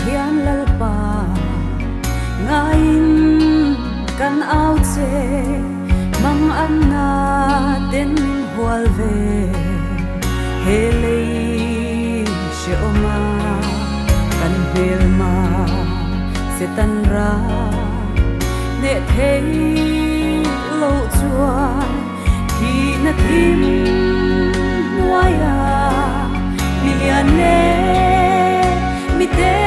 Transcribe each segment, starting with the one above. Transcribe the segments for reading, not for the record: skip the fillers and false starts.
hian lalpa ngain kan au che mang an na den hual ve hele she oma kan bel ma se tan ra ne thei lo chua khi na thim waya milian ne mi te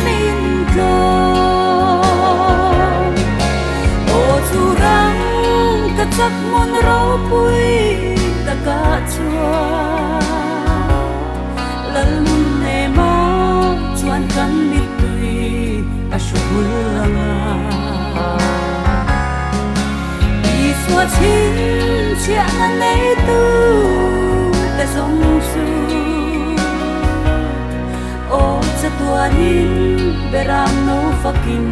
min ko o chu rang ka chak mon ro pui ta ka chua lal mun ne ma chuan kan mi tui a shul langa i suat chin chia na nei tu ta song su o cha tua nin beram no fakin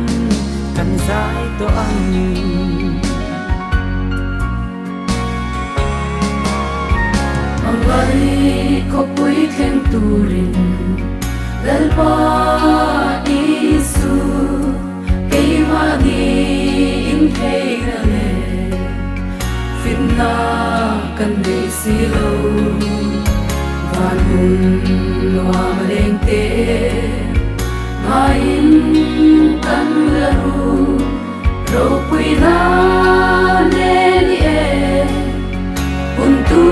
kan zai to ang Mangari ko pui khen turin lalpa isu kei magi in kei na le finna kan de silo vanun wa maleng te ngain kan laru ro pui na ne ni e untu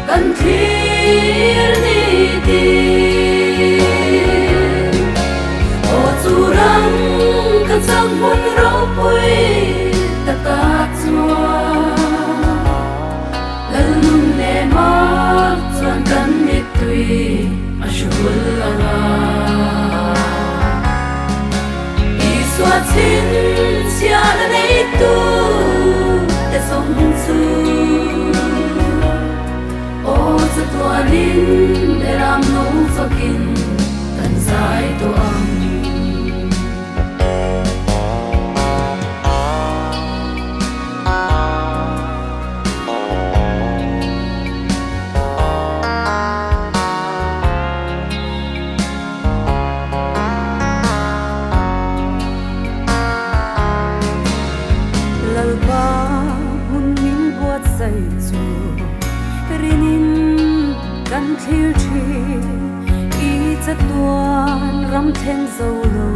kan thir ni ti o churang kan sang mon ro pui ta ka chua lalun ne ma chuan kan ni tui a shul anga i suat chin sia na nei tu te song su o za tua lin le ram no fakin kan zai to ang lalpa hun min buat sai chu rinin kan thil thi i cha tuan ram then zo lo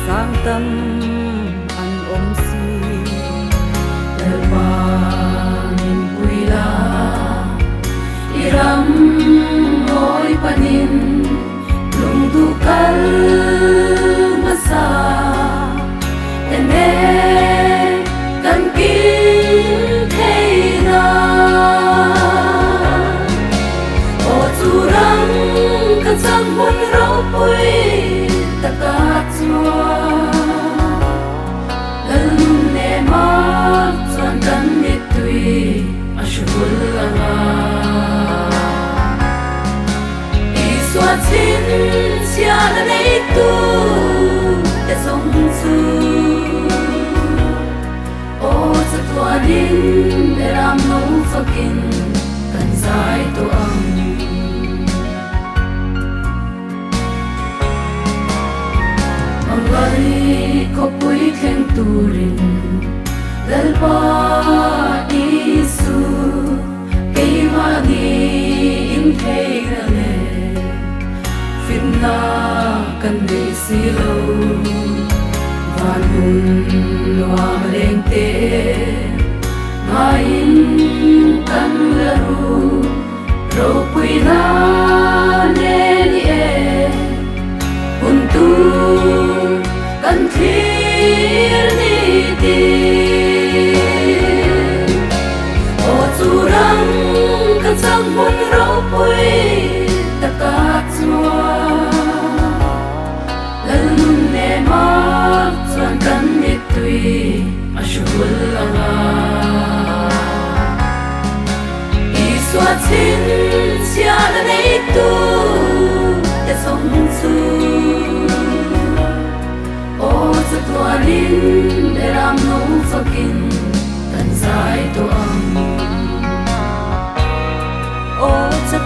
sang tâm an om si lalpa min puila iram hoi panin lung du kal masa ene kan kin thei na o churang kan sang mon ro pui ta ka chua lalun ne ma chuan kan ni tui a shul anga i suat chin sia na nei tu te song su o cha tua lin le ram no fakin kan zai to ang mangari ko pui khen turin lalpa isu kei magi in kei na le finna kan de silo vanun wa maleng te ngain kan laru ro pui na ne ni e untu kan thir ni ti o churang kan sang mon ro pui ta ka chua lalun ne ma chuan kan ni tui a shul anga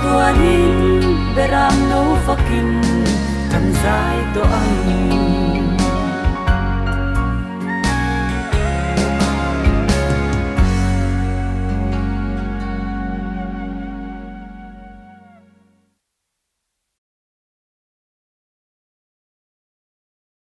tua nín bê ram nấu phá kinh cần dài to ăn